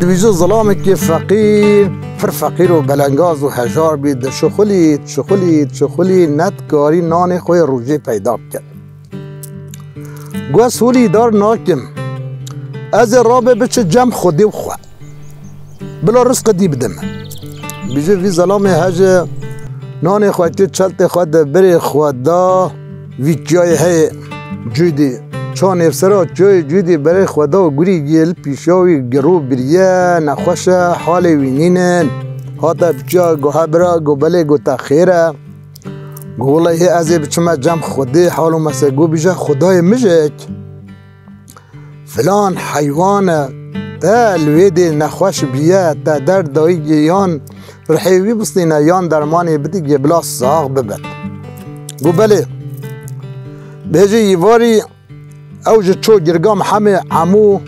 دویجو ظلامه که فقیر پر فقیر و بلنگاز و هجار بید شخولید ندکاری نان خوی روژه پیدا کرد گوه سولی دار ناکم از رابه بچه جمع خودی و خواه بلا رزق دی بدم بیجه وی ظلامه هجه نان خواه که چلت خواه ده بری خواه دا وی جای های جویدی چون افسرا جویدی برای خدا و گوری گل پیشاوی گرو بریه نخوش حال وینینن حاتا بچه گوه برا گو بله گو تخیره گو والله ازی بچه جمع خودی حالو مسا گو بیجه خدای مجک فلان حیوان تا الویدی نخوش بیه تا در دایی یان رحیوی بستینه یان درمانی بدی گه بلا ساغ ببد گو بله بیجه یواری اوج چو گرگام همه عمو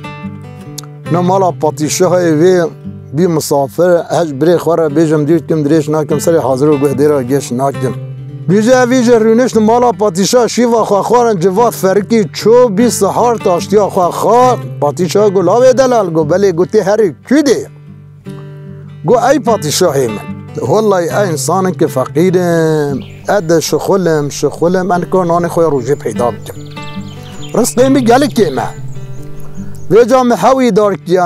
نمالا پاتیشه های وی بی مسافر هج بری خوره بیجم دید کم دریش ناکم سری حاضر و گوه دیره گیش ناکم بیجه ویجه رونش نمالا پاتیشه شیوا خواه خوارن جواد فرکی چو بی سحار تاشتیا خواه خواه پاتیشه گو لاوه دلال گو بله گوتی هری کی دی گو ای پاتیشه های من والله ای انسان که فقیرم اد شخولم من که نان خوی روژه پیدا بکم رزقی می گله که ما ویجا محوی دار که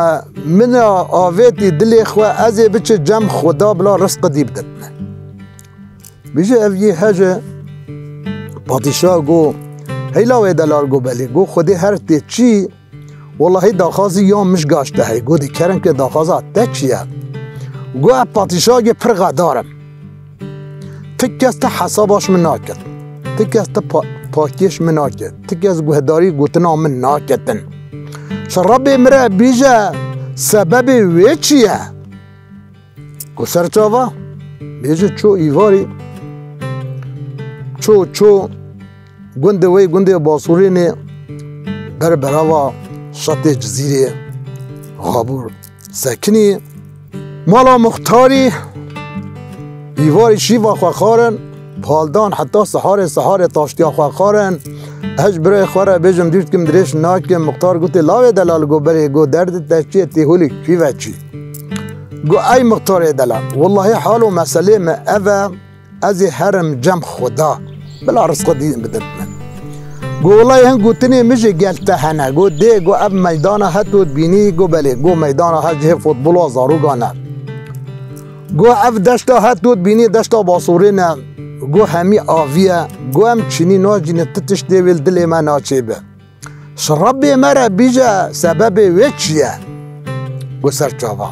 من آویتی دلی خواه ازی بچه جمع خدا بلا رزق دی بدد من بیجه اوی هجه پادشاه گو هیلاوی دلار گو بلی گو خودی هر تی چی والله داخازی یا مش گاشته هی گو دی کرن که داخازا تا چیه گو پادشاه گه پر غدارم تک از تا حساباش من ناکد تک از تا پاکیش من ناکد تک از گوهداری گوتنا من ناکدن شرب امرا بیجه سبب وی چیه گو سرچاوا بیجه چو ایواری چو گنده باسوری نه در براوا شط جزیره غابور سکنی مالا مختاری ایواری شیوا خواخارن پالدان حتی سحار تاشتیا خواخارن هج برای خواره بیجم دید کم دریش ناکم مختار گوتی لاوی دلال گو بری گو درد تشتی تیهولی کی و چی گو ای مختار دلال والله حالو مسئله ما اوه ازی حرم جمع خدا بلا رزق دین بدد من گو والله هن گوتنی میشه گلته هنه گو دی گو اب میدان هتود بینی گو بله گو میدان هجه فوتبول و زاروگانه گو اف دشتا هتود بینی دشتا باسورینه گو همی آویه گو هم چینی ناجینه تتش دیویل دل ما ناچیبه شرب مرا بیجه سبب وی چیه گو سرچاوا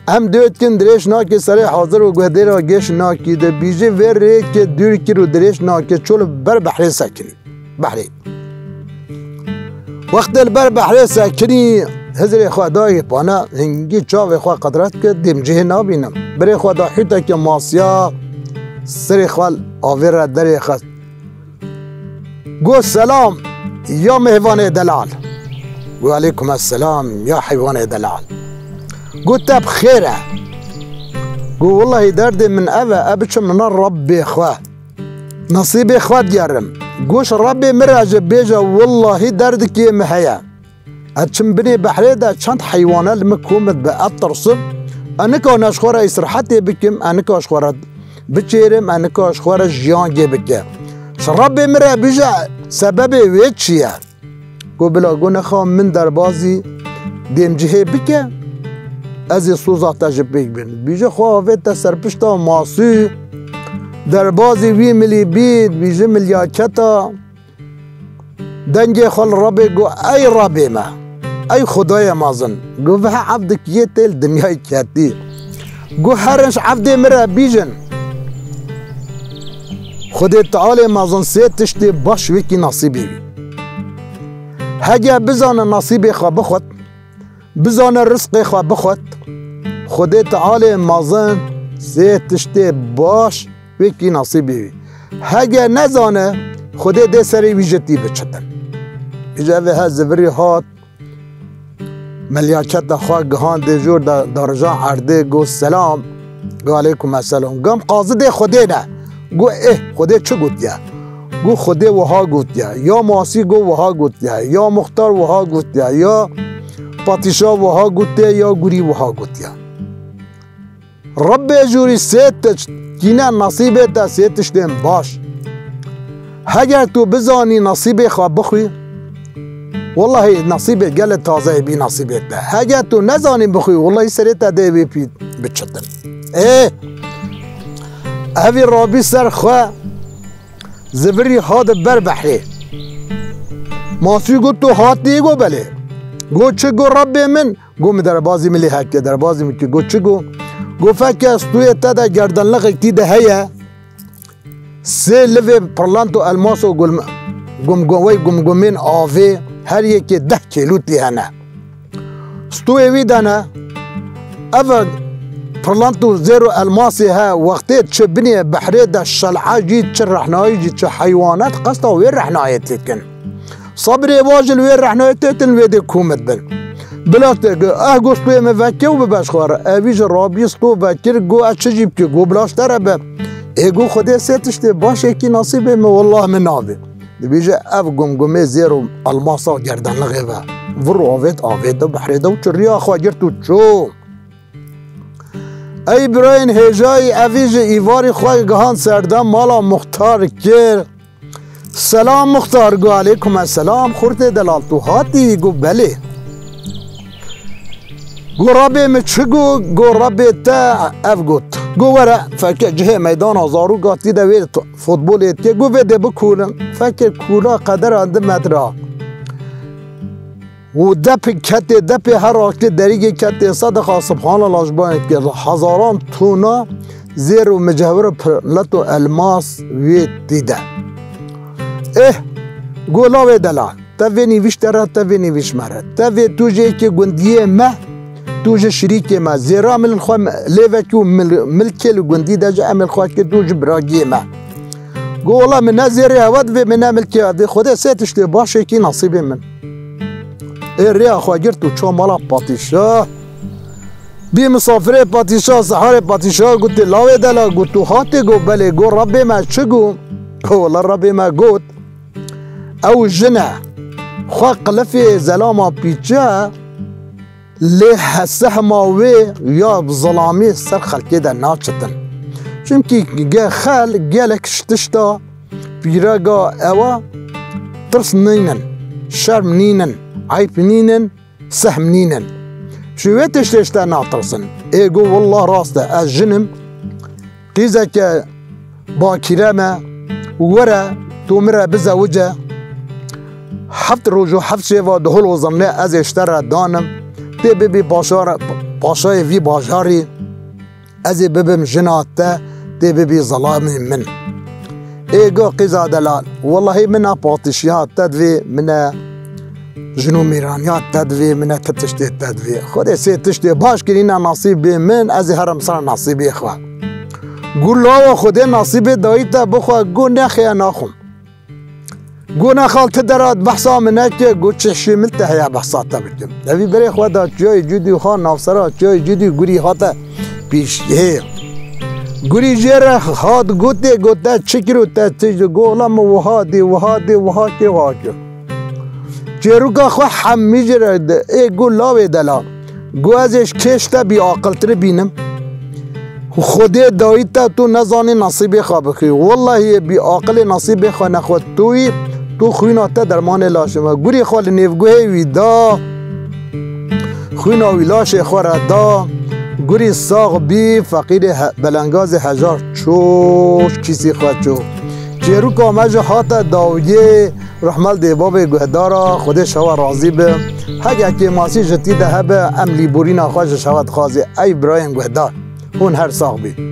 هم دوید کن دریش ناکی سری حاضر و گوه دیره گیش ناکی ده بیجه وی ری که دور کی رو دریش ناکی چول بر بحری سکنی بحری وقت البر بحری سکنی هزری خدای پانا هنگی چاوی خواه قدرت که دمجه نابینم بری خدا حیطه که ماسیا سری خوال آویر را دری خست گو سلام یا مهوان دلال گو علیکم السلام یا حیوان دلال گو تب خیره گو والله درد من ابچم من ربی خواه نصیب خواه دیارم گوش ربی مراجع بیجا والله درد که محیا اتشم بني بحري دا چند حيوانات المكومت بأطرصب انكو ناشخورا يسرحتي بكم انكو اشخورا بچيرم انكو اشخورا جيان جي بكم شرب مرا بيجا سبب ويتشيا قو بلا قو نخوام من دربازي ديم جهي بكم ازي سوزا تجب بيجبن بيجا خواه ويتا سرپشتا ماسي دربازي وي ملي بيد بيجا ملياكتا دنگی خال ربی گو ای ربی ما ای خدای مازن گو به عبدک یه تل دنیای کتی گو هرنش عبد مرا بیجن خدای تعالی مازن سه تشتی باش ویکی نصیبی بی هگه بزان نصیبی خواه بخواد بزان رزق خواه بخواد خدای تعالی مازن سه تشتی باش ویکی نصیبی بی هگه نزانه خدای ده سری ویجتی بچتن اجازه ها زبری هات ملیاکت خواه گهان ده جور درجان عرده گو سلام گو علیکم السلام گم قاضد خدای نه گو خدای چه گوتیا گو خدای وها گوتیا یا ماسی گو وها گوتیا یا مختار وها گوتیا یا پاتیشا وها گوته یا گوری وها گوتیا رب جوری سیت کینه نصیب تا سیتش دیم باش اگر تو بزانی نصیب خواه بخوی والله نصیب گل تازه بی نصیبت ده اگر تو نزانی بخوی والله سری تا ده بی پید بچتن اوی رابی سر خواه زبری هاد بر بحری مافی گو تو هاتی گو بله گو چه گو رب من گو می در بازی ملی حکه در بازی می که گو چه گو فکر استوی تا ده گردن لغی تی ده هیا سه لوی پرلانتو الماسو گمگمین آوی هر یکی 10 کیلو تی هنه استوی وی دانه اول پرلانتو زیرو الماسی ها وقتی چه بنی بحری ده شلعه جید چه رحنایی جید چه حیوانات قصدا وی رحنایی تیکن صبری واجل وی رحنایی تیتن وی ده کومت بن بلا تگه گوستوی مفکه و ببش خواره اویج رابیستو وکر گو اچه جیب که گو بلاش داره به ایگو خوده سیتشته باشه که نصیبه من والله من نابه بیجه اف گمگمه زیرو الماسا گردن لغه و ورو آوید دو بحری دو چه ریا خواجر تو چو ای براین هجای اویج ایواری خواه گهان سردم مالا مختار کر سلام مختار گو علیکم السلام خورده دلال تو هاتی گو بله گو رابی می چه گو رابی تا اف گوت گو وره فکر جه میدان آزارو گاتی دوی فوتبولیت که گو ویده بکولن فکر کولا قدر انده مدرا و دپ هر آکتی دریگی کتی صدقا سبحان الله جبانید که هزاران تونا زیر و مجهور پرلت و الماس وی دیده گو لاوی دلال تاوی نیویش داره تاوی نیویش مره تاوی توجه که گندیه مه توجه شریک ما زیرا مل خو لیوکی و ملکل گندی دجا عمل خو که توجه براگی ما گو والله من نزیری هود و من ملکی ادی خدا سیتش تی باشه کی نصیب من ریا خو گرتو چو مالا پاتیشا بی مسافر پاتیشا سحار پاتیشا گوت لاوی دلا گوتو هاتی گو بله گو رب ما چه گو والله رب ما گوت او جنه خو قلفی زلاما پیچه له سهماوی یا ظلامی سر خلقی در ناچتن چونکی خل گلک شتشتا پیرگا اوا ترس نینن شرم نینن عیب نینن سهم نینن شویتش تشتا ناترسن ایگو والله راسته از جنم قیزه که با کرامه ورا تومره بزوجه 7 روز و 7 شب و دهول و زمنه از اشتر دانم تی ببی پاشای وی باجاری از ببیم جناته تی ببی ظلامی من ایگو قیزا دلال والله من پاتشیات تدوی من جنو میرانیات تدوی من تتشتی تدوی خود سی تشتی باش کرینه نصیبی من از هرم سر نصیبی خواه گو لاو خود نصیبی دایتا بخواه گو نخیه ناخم گو نخالت دراد بحثا منه که گو چه شیملته هیا بحثا تا بکم دوی بری خواه دا چیای جودی خواه نافسرا چیای جودی گوری هاتا پیشیه گوری جیر هاد گوته چکرو تا تجد گو لام وهاتی چیرو که خواه حمی جره ای گو لاوی دلا گو ازش کشتا بی آقلتر بینم خودی دایتا تو نزانی نصیبی خواه بخی والله بی آقل نصیبی خواه نخواه تو خویناتا درمان لاشما گوری خواه نیفگوه ویدا خوینا ویلاش خواه دا گوری ساغ بی فقیر بلنگاز هجار چوش کسی خواه چو چیرو که آمجا حاتا داویه رحمل دیباب گهدارا خودش هوا راضی به هگه که ماسی جتی ده هبه املی بورینا خواهش شود خوازی ای براین گهدار اون هر ساغ بی